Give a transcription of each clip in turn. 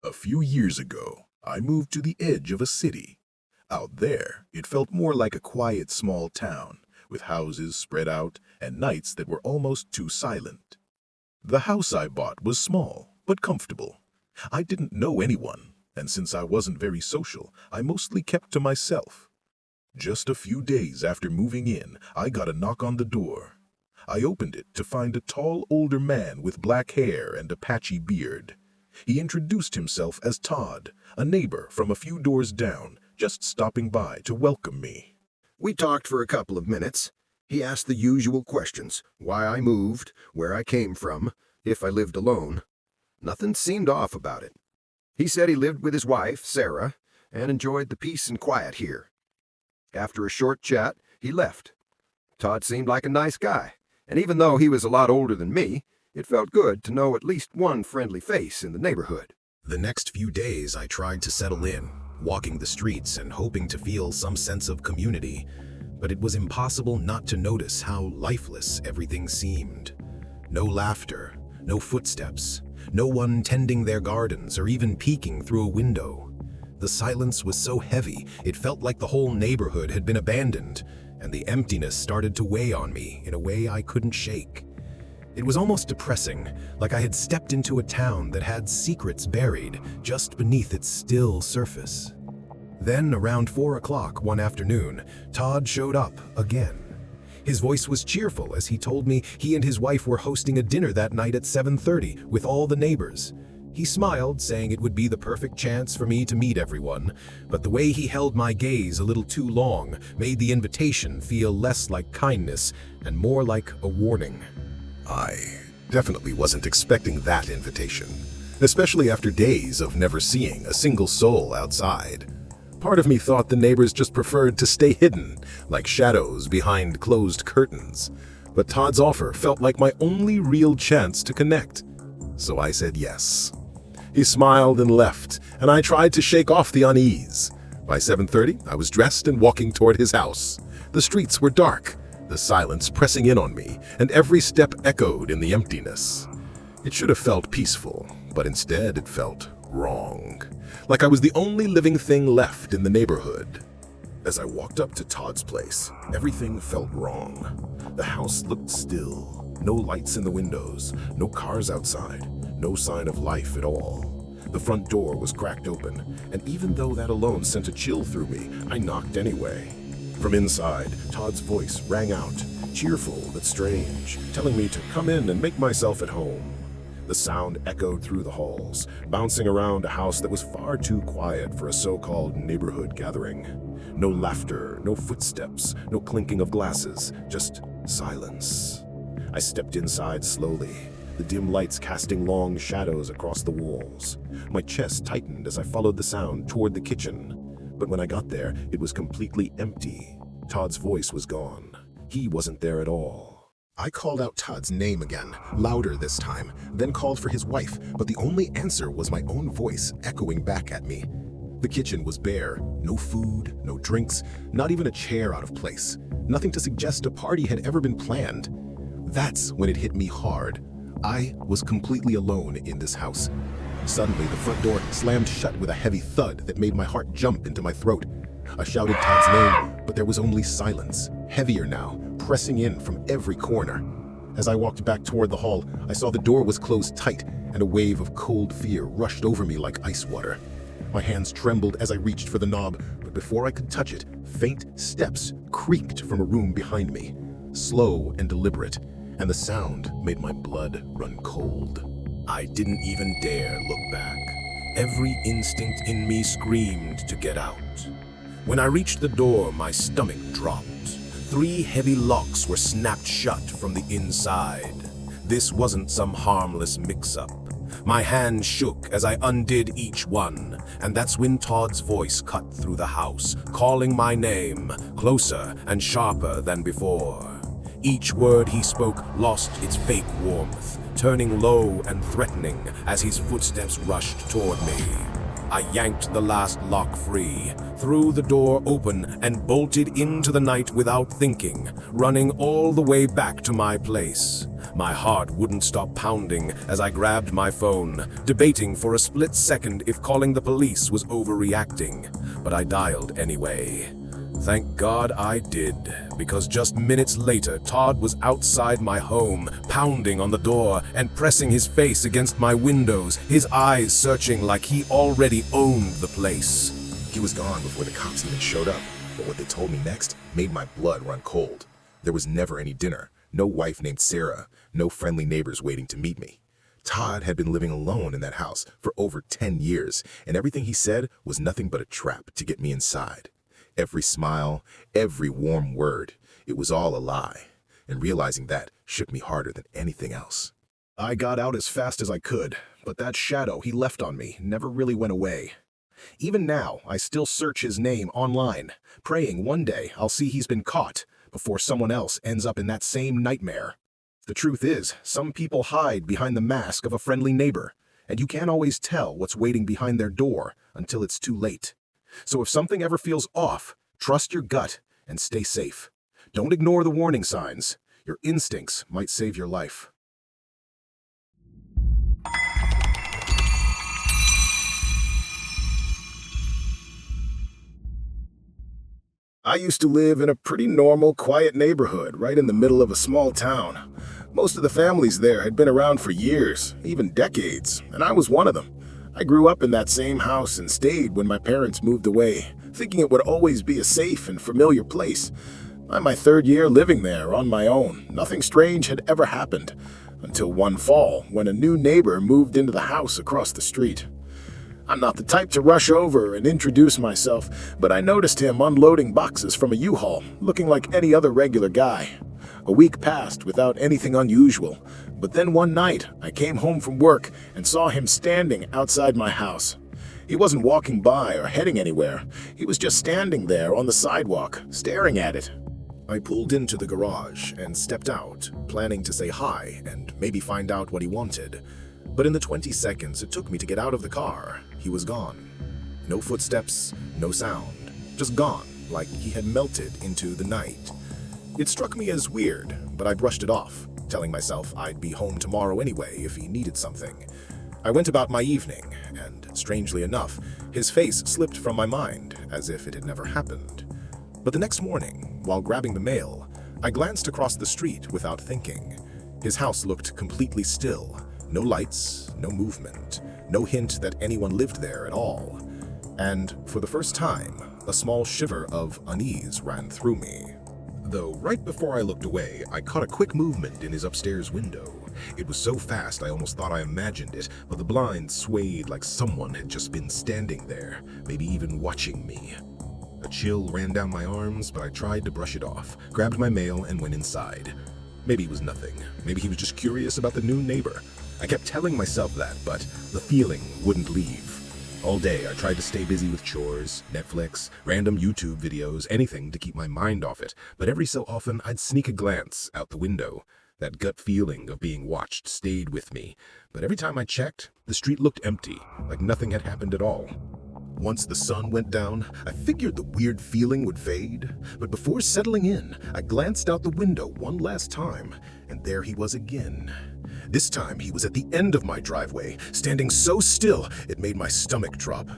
A few years ago, I moved to the edge of a city. Out there, it felt more like a quiet small town, with houses spread out and nights that were almost too silent. The house I bought was small, but comfortable. I didn't know anyone, and since I wasn't very social, I mostly kept to myself. Just a few days after moving in, I got a knock on the door. I opened it to find a tall older man with black hair and a patchy beard. He introduced himself as Todd, a neighbor from a few doors down, just stopping by to welcome me. We talked for a couple of minutes. He asked the usual questions: why I moved, where I came from, if I lived alone. Nothing seemed off about it. He said he lived with his wife, Sarah, and enjoyed the peace and quiet here. After a short chat, he left. Todd seemed like a nice guy, and even though he was a lot older than me, it felt good to know at least one friendly face in the neighborhood. The next few days I tried to settle in, walking the streets and hoping to feel some sense of community, but it was impossible not to notice how lifeless everything seemed. No laughter, no footsteps, no one tending their gardens or even peeking through a window. The silence was so heavy, it felt like the whole neighborhood had been abandoned, and the emptiness started to weigh on me in a way I couldn't shake. It was almost depressing, like I had stepped into a town that had secrets buried just beneath its still surface. Then, around 4 o'clock one afternoon, Todd showed up again. His voice was cheerful as he told me he and his wife were hosting a dinner that night at 7:30 with all the neighbors. He smiled, saying it would be the perfect chance for me to meet everyone, but the way he held my gaze a little too long made the invitation feel less like kindness and more like a warning. I definitely wasn't expecting that invitation, especially after days of never seeing a single soul outside. Part of me thought the neighbors just preferred to stay hidden, like shadows behind closed curtains. But Todd's offer felt like my only real chance to connect. So I said yes. He smiled and left, and I tried to shake off the unease. By 7:30, I was dressed and walking toward his house. The streets were dark, the silence pressing in on me, and every step echoed in the emptiness. It should have felt peaceful, but instead it felt wrong. Like I was the only living thing left in the neighborhood. As I walked up to Todd's place, everything felt wrong. The house looked still, no lights in the windows, no cars outside, no sign of life at all. The front door was cracked open, and even though that alone sent a chill through me, I knocked anyway. From inside, Todd's voice rang out, cheerful but strange, telling me to come in and make myself at home. The sound echoed through the halls, bouncing around a house that was far too quiet for a so-called neighborhood gathering. No laughter, no footsteps, no clinking of glasses, just silence. I stepped inside slowly, the dim lights casting long shadows across the walls. My chest tightened as I followed the sound toward the kitchen. But when I got there, it was completely empty. Todd's voice was gone. He wasn't there at all. I called out Todd's name again, louder this time, then called for his wife, but the only answer was my own voice echoing back at me. The kitchen was bare, no food, no drinks, not even a chair out of place. Nothing to suggest a party had ever been planned. That's when it hit me hard. I was completely alone in this house. Suddenly, the front door slammed shut with a heavy thud that made my heart jump into my throat. I shouted Todd's name, but there was only silence, heavier now, pressing in from every corner. As I walked back toward the hall, I saw the door was closed tight, and a wave of cold fear rushed over me like ice water. My hands trembled as I reached for the knob, but before I could touch it, faint steps creaked from a room behind me, slow and deliberate, and the sound made my blood run cold. I didn't even dare look back. Every instinct in me screamed to get out. When I reached the door, my stomach dropped. 3 heavy locks were snapped shut from the inside. This wasn't some harmless mix-up. My hand shook as I undid each one, and that's when Todd's voice cut through the house, calling my name, closer and sharper than before. Each word he spoke lost its fake warmth, turning low and threatening as his footsteps rushed toward me. I yanked the last lock free, threw the door open, and bolted into the night without thinking, running all the way back to my place. My heart wouldn't stop pounding as I grabbed my phone, debating for a split second if calling the police was overreacting, but I dialed anyway. Thank God I did, because just minutes later, Todd was outside my home, pounding on the door and pressing his face against my windows, his eyes searching like he already owned the place. He was gone before the cops even showed up, but what they told me next made my blood run cold. There was never any dinner, no wife named Sarah, no friendly neighbors waiting to meet me. Todd had been living alone in that house for over 10 years, and everything he said was nothing but a trap to get me inside. Every smile, every warm word, it was all a lie, and realizing that shook me harder than anything else. I got out as fast as I could, but that shadow he left on me never really went away. Even now, I still search his name online, praying one day I'll see he's been caught before someone else ends up in that same nightmare. The truth is, some people hide behind the mask of a friendly neighbor, and you can't always tell what's waiting behind their door until it's too late. So if something ever feels off, trust your gut and stay safe. Don't ignore the warning signs. Your instincts might save your life. I used to live in a pretty normal, quiet neighborhood right in the middle of a small town. Most of the families there had been around for years, even decades, and I was one of them. I grew up in that same house and stayed when my parents moved away, thinking it would always be a safe and familiar place. By my third year living there on my own, nothing strange had ever happened, until one fall when a new neighbor moved into the house across the street. I'm not the type to rush over and introduce myself, but I noticed him unloading boxes from a U-Haul, looking like any other regular guy. A week passed without anything unusual, but then one night I came home from work and saw him standing outside my house. He wasn't walking by or heading anywhere. He was just standing there on the sidewalk, staring at it. I pulled into the garage and stepped out, planning to say hi and maybe find out what he wanted. But in the 20 seconds it took me to get out of the car, he was gone. No footsteps, no sound, just gone, like he had melted into the night. It struck me as weird, but I brushed it off, telling myself I'd be home tomorrow anyway if he needed something. I went about my evening, and strangely enough, his face slipped from my mind as if it had never happened. But the next morning, while grabbing the mail, I glanced across the street without thinking. His house looked completely still. No lights, no movement, no hint that anyone lived there at all. And for the first time, a small shiver of unease ran through me. Though right before I looked away, I caught a quick movement in his upstairs window. It was so fast I almost thought I imagined it, but the blinds swayed like someone had just been standing there, maybe even watching me. A chill ran down my arms, but I tried to brush it off, grabbed my mail, and went inside. Maybe it was nothing. Maybe he was just curious about the new neighbor. I kept telling myself that, but the feeling wouldn't leave. All day I tried to stay busy with chores, Netflix, random YouTube videos, anything to keep my mind off it, but every so often I'd sneak a glance out the window. That gut feeling of being watched stayed with me, but every time I checked, the street looked empty, like nothing had happened at all. Once the sun went down, I figured the weird feeling would fade, but before settling in, I glanced out the window one last time, and there he was again. This time he was at the end of my driveway, standing so still it made my stomach drop.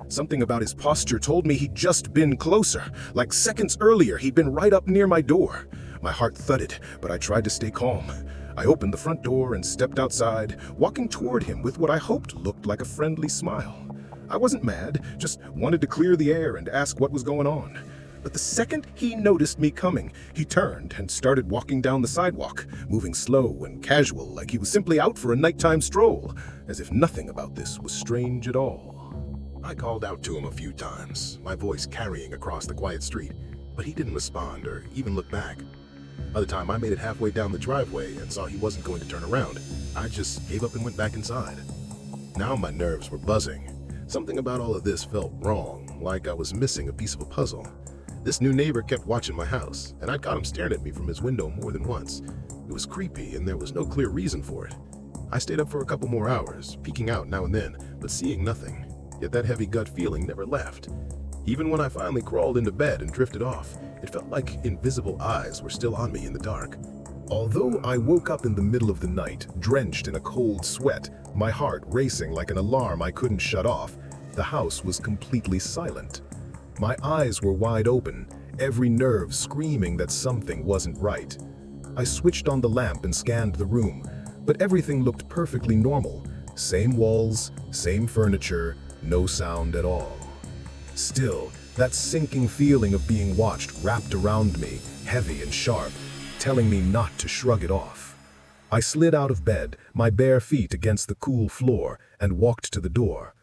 Something about his posture told me he'd just been closer, like seconds earlier he'd been right up near my door. My heart thudded, but I tried to stay calm. I opened the front door and stepped outside, walking toward him with what I hoped looked like a friendly smile. I wasn't mad, just wanted to clear the air and ask what was going on. But the second he noticed me coming, he turned and started walking down the sidewalk, moving slow and casual like he was simply out for a nighttime stroll, as if nothing about this was strange at all. I called out to him a few times, my voice carrying across the quiet street, but he didn't respond or even look back. By the time I made it halfway down the driveway and saw he wasn't going to turn around, I just gave up and went back inside. Now my nerves were buzzing. Something about all of this felt wrong, like I was missing a piece of a puzzle. This new neighbor kept watching my house, and I'd caught him staring at me from his window more than once. It was creepy, and there was no clear reason for it. I stayed up for a couple more hours, peeking out now and then, but seeing nothing. Yet that heavy gut feeling never left. Even when I finally crawled into bed and drifted off, it felt like invisible eyes were still on me in the dark. Although I woke up in the middle of the night, drenched in a cold sweat, my heart racing like an alarm I couldn't shut off, the house was completely silent. My eyes were wide open, every nerve screaming that something wasn't right. I switched on the lamp and scanned the room, but everything looked perfectly normal. Same walls, same furniture, no sound at all. Still, that sinking feeling of being watched wrapped around me, heavy and sharp, telling me not to shrug it off. I slid out of bed, my bare feet against the cool floor, and walked to the door.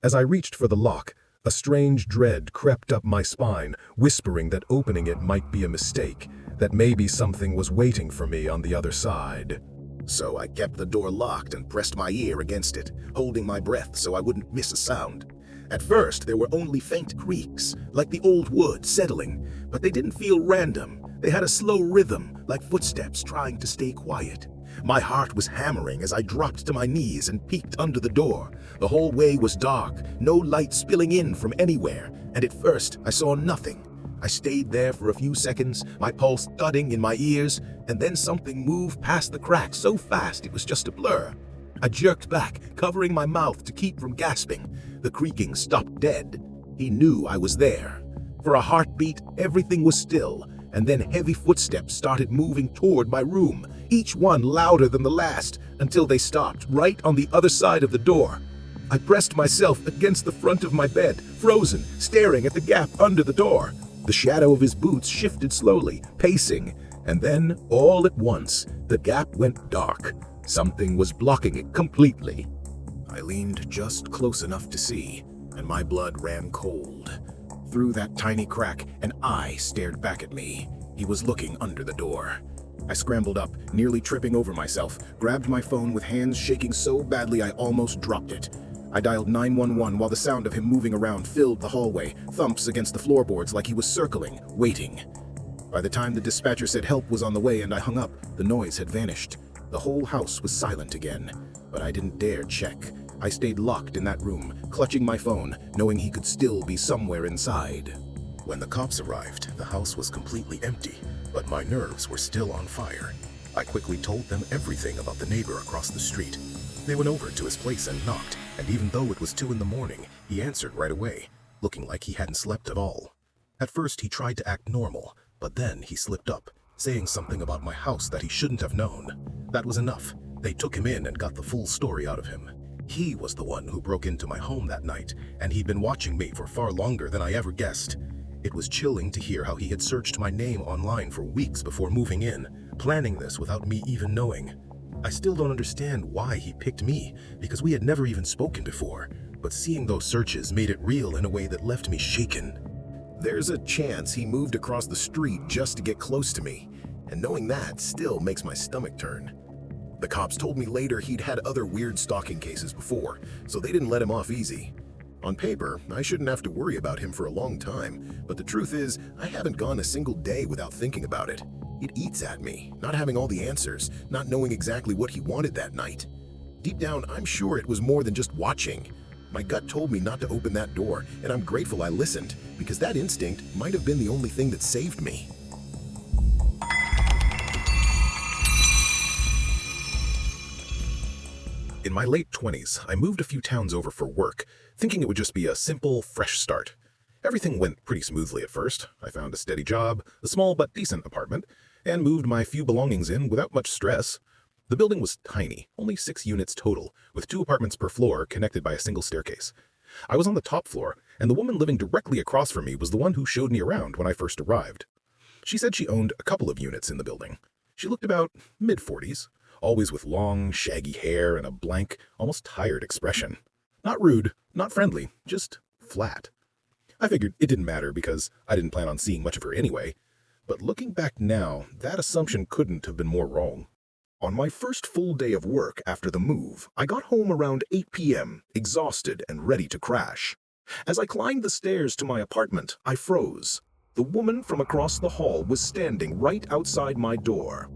As I reached for the lock, a strange dread crept up my spine, whispering that opening it might be a mistake, that maybe something was waiting for me on the other side. So I kept the door locked and pressed my ear against it, holding my breath so I wouldn't miss a sound. At first, there were only faint creaks, like the old wood settling, but they didn't feel random. They had a slow rhythm, like footsteps trying to stay quiet. My heart was hammering as I dropped to my knees and peeked under the door. The hallway was dark, no light spilling in from anywhere, and at first I saw nothing. I stayed there for a few seconds, my pulse thudding in my ears, and then something moved past the crack so fast it was just a blur. I jerked back, covering my mouth to keep from gasping. The creaking stopped dead. He knew I was there. For a heartbeat, everything was still, and then heavy footsteps started moving toward my room, each one louder than the last, until they stopped right on the other side of the door. I pressed myself against the front of my bed, frozen, staring at the gap under the door. The shadow of his boots shifted slowly, pacing, and then, all at once, the gap went dark. Something was blocking it completely. I leaned just close enough to see, and my blood ran cold. Through that tiny crack, an eye stared back at me. He was looking under the door. I scrambled up, nearly tripping over myself, grabbed my phone with hands shaking so badly I almost dropped it. I dialed 911 while the sound of him moving around filled the hallway, thumps against the floorboards like he was circling, waiting. By the time the dispatcher said help was on the way and I hung up, the noise had vanished. The whole house was silent again, but I didn't dare check. I stayed locked in that room, clutching my phone, knowing he could still be somewhere inside. When the cops arrived, the house was completely empty, but my nerves were still on fire. I quickly told them everything about the neighbor across the street. They went over to his place and knocked, and even though it was 2 in the morning, he answered right away, looking like he hadn't slept at all. At first, he tried to act normal, but then he slipped up, saying something about my house that he shouldn't have known. That was enough. They took him in and got the full story out of him. He was the one who broke into my home that night, and he'd been watching me for far longer than I ever guessed. It was chilling to hear how he had searched my name online for weeks before moving in, planning this without me even knowing. I still don't understand why he picked me, because we had never even spoken before, but seeing those searches made it real in a way that left me shaken. There's a chance he moved across the street just to get close to me, and knowing that still makes my stomach turn. The cops told me later he'd had other weird stalking cases before, so they didn't let him off easy. On paper, I shouldn't have to worry about him for a long time, but the truth is, I haven't gone a single day without thinking about it. It eats at me, not having all the answers, not knowing exactly what he wanted that night. Deep down, I'm sure it was more than just watching. My gut told me not to open that door, and I'm grateful I listened, because that instinct might have been the only thing that saved me. In my late 20s, I moved a few towns over for work, thinking it would just be a simple, fresh start. Everything went pretty smoothly at first. I found a steady job, a small but decent apartment, and moved my few belongings in without much stress. The building was tiny, only 6 units total, with 2 apartments per floor connected by a single staircase. I was on the top floor, and the woman living directly across from me was the one who showed me around when I first arrived. She said she owned a couple of units in the building. She looked about mid-40s, always with long, shaggy hair and a blank, almost tired expression. Not rude, not friendly, just flat. I figured it didn't matter because I didn't plan on seeing much of her anyway, but looking back now, that assumption couldn't have been more wrong. On my first full day of work after the move, I got home around 8 p.m., exhausted and ready to crash. As I climbed the stairs to my apartment, I froze. The woman from across the hall was standing right outside my door.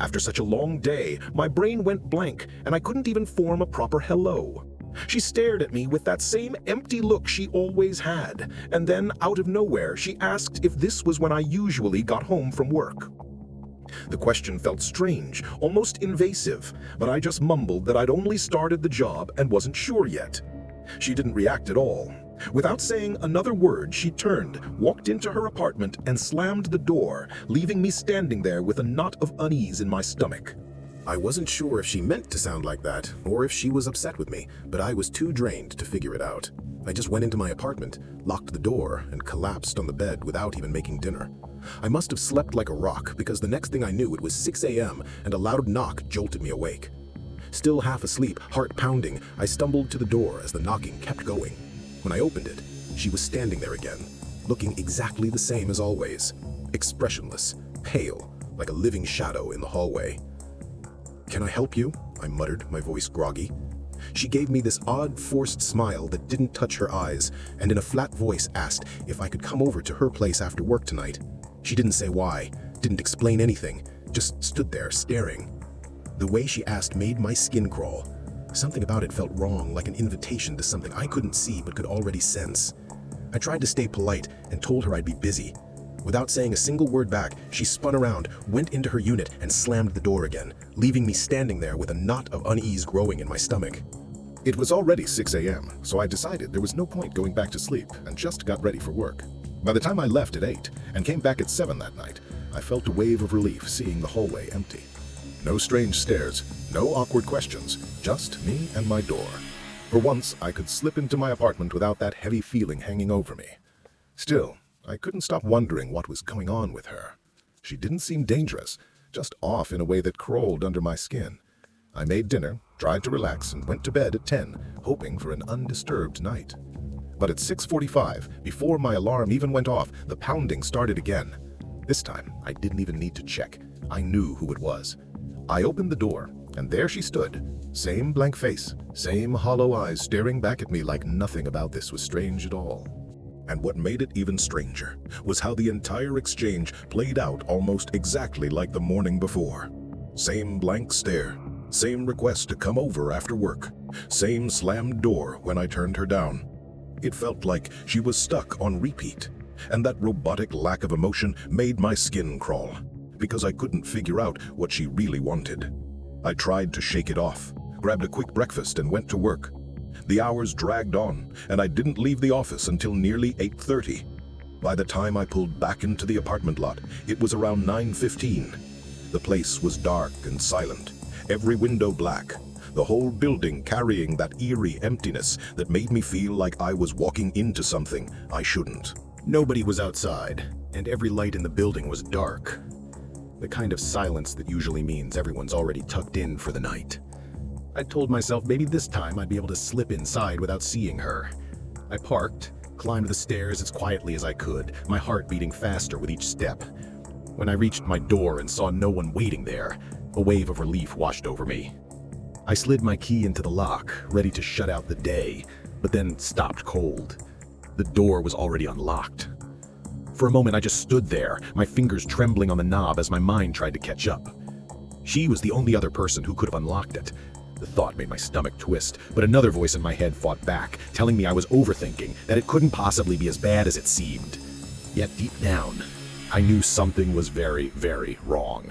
After such a long day, my brain went blank, and I couldn't even form a proper hello. She stared at me with that same empty look she always had, and then, out of nowhere, she asked if this was when I usually got home from work. The question felt strange, almost invasive, but I just mumbled that I'd only started the job and wasn't sure yet. She didn't react at all. Without saying another word, she turned, walked into her apartment, and slammed the door, leaving me standing there with a knot of unease in my stomach. I wasn't sure if she meant to sound like that, or if she was upset with me, but I was too drained to figure it out. I just went into my apartment, locked the door, and collapsed on the bed without even making dinner. I must have slept like a rock, because the next thing I knew it was 6 a.m. and a loud knock jolted me awake. Still half asleep, heart pounding, I stumbled to the door as the knocking kept going. When I opened it, she was standing there again, looking exactly the same as always, expressionless, pale, like a living shadow in the hallway. "Can I help you?" I muttered, my voice groggy. She gave me this odd, forced smile that didn't touch her eyes, and in a flat voice asked if I could come over to her place after work tonight. She didn't say why, didn't explain anything, just stood there staring. The way she asked made my skin crawl. Something about it felt wrong, like an invitation to something I couldn't see but could already sense. I tried to stay polite and told her I'd be busy. Without saying a single word back, she spun around, went into her unit, and slammed the door again, leaving me standing there with a knot of unease growing in my stomach. It was already 6 a.m., so I decided there was no point going back to sleep and just got ready for work. By the time I left at 8 and came back at 7 that night, I felt a wave of relief seeing the hallway empty. No strange stares, no awkward questions, just me and my door. For once, I could slip into my apartment without that heavy feeling hanging over me. Still, I couldn't stop wondering what was going on with her. She didn't seem dangerous, just off in a way that crawled under my skin. I made dinner, tried to relax, and went to bed at 10, hoping for an undisturbed night. But at 6:45, before my alarm even went off, the pounding started again. This time, I didn't even need to check. I knew who it was. I opened the door, and there she stood. Same blank face, same hollow eyes staring back at me like nothing about this was strange at all. And what made it even stranger was how the entire exchange played out almost exactly like the morning before. Same blank stare, same request to come over after work, same slammed door when I turned her down. It felt like she was stuck on repeat, and that robotic lack of emotion made my skin crawl, because I couldn't figure out what she really wanted. I tried to shake it off, grabbed a quick breakfast and went to work. The hours dragged on, and I didn't leave the office until nearly 8:30. By the time I pulled back into the apartment lot, it was around 9:15. The place was dark and silent, every window black, the whole building carrying that eerie emptiness that made me feel like I was walking into something I shouldn't. Nobody was outside, and every light in the building was dark. The kind of silence that usually means everyone's already tucked in for the night. I told myself maybe this time I'd be able to slip inside without seeing her. I parked, climbed the stairs as quietly as I could, my heart beating faster with each step. When I reached my door and saw no one waiting there, a wave of relief washed over me. I slid my key into the lock, ready to shut out the day, but then stopped cold. The door was already unlocked. For a moment I just stood there, my fingers trembling on the knob as my mind tried to catch up. She was the only other person who could have unlocked it. The thought made my stomach twist, but another voice in my head fought back, telling me I was overthinking, that it couldn't possibly be as bad as it seemed. Yet deep down, I knew something was very, very wrong.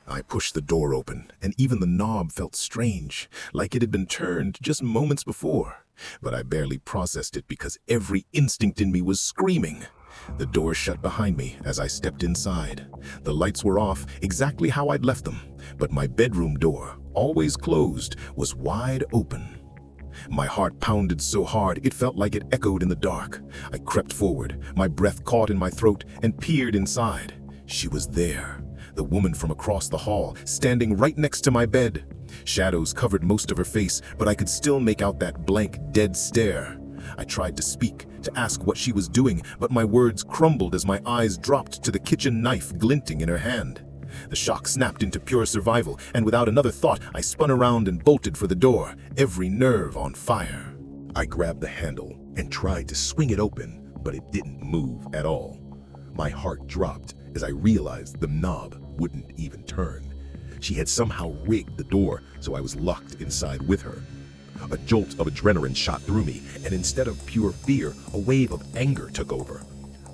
I pushed the door open, and even the knob felt strange, like it had been turned just moments before. But I barely processed it because every instinct in me was screaming. The door shut behind me as I stepped inside. The lights were off exactly how I'd left them, but my bedroom door, always closed, was wide open. My heart pounded so hard it felt like it echoed in the dark. I crept forward, my breath caught in my throat, and peered inside. She was there, the woman from across the hall, standing right next to my bed. Shadows covered most of her face, but I could still make out that blank, dead stare. I tried to speak, to ask what she was doing, but my words crumbled as my eyes dropped to the kitchen knife glinting in her hand. The shock snapped into pure survival, and without another thought, I spun around and bolted for the door, every nerve on fire. I grabbed the handle and tried to swing it open, but it didn't move at all. My heart dropped as I realized the knob wouldn't even turn. She had somehow rigged the door so I was locked inside with her. A jolt of adrenaline shot through me, and instead of pure fear, a wave of anger took over.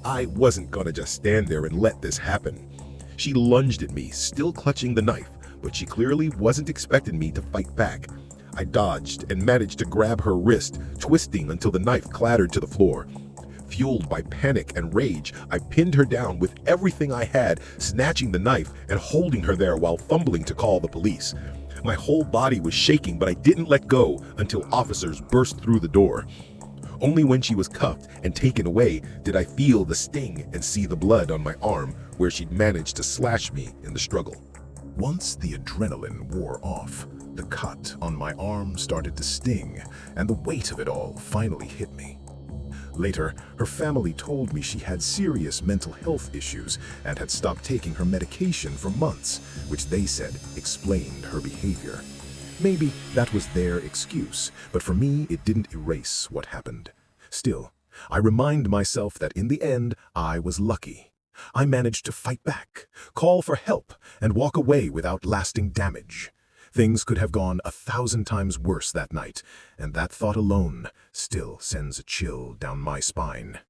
I wasn't gonna just stand there and let this happen. She lunged at me, still clutching the knife, but she clearly wasn't expecting me to fight back. I dodged and managed to grab her wrist, twisting until the knife clattered to the floor. Fueled by panic and rage, I pinned her down with everything I had, snatching the knife and holding her there while fumbling to call the police. My whole body was shaking, but I didn't let go until officers burst through the door. Only when she was cuffed and taken away did I feel the sting and see the blood on my arm where she'd managed to slash me in the struggle. Once the adrenaline wore off, the cut on my arm started to sting, and the weight of it all finally hit me. Later, her family told me she had serious mental health issues and had stopped taking her medication for months, which they said explained her behavior. Maybe that was their excuse, but for me it didn't erase what happened. Still, I remind myself that in the end, I was lucky. I managed to fight back, call for help, and walk away without lasting damage. Things could have gone 1,000 times worse that night, and that thought alone still sends a chill down my spine.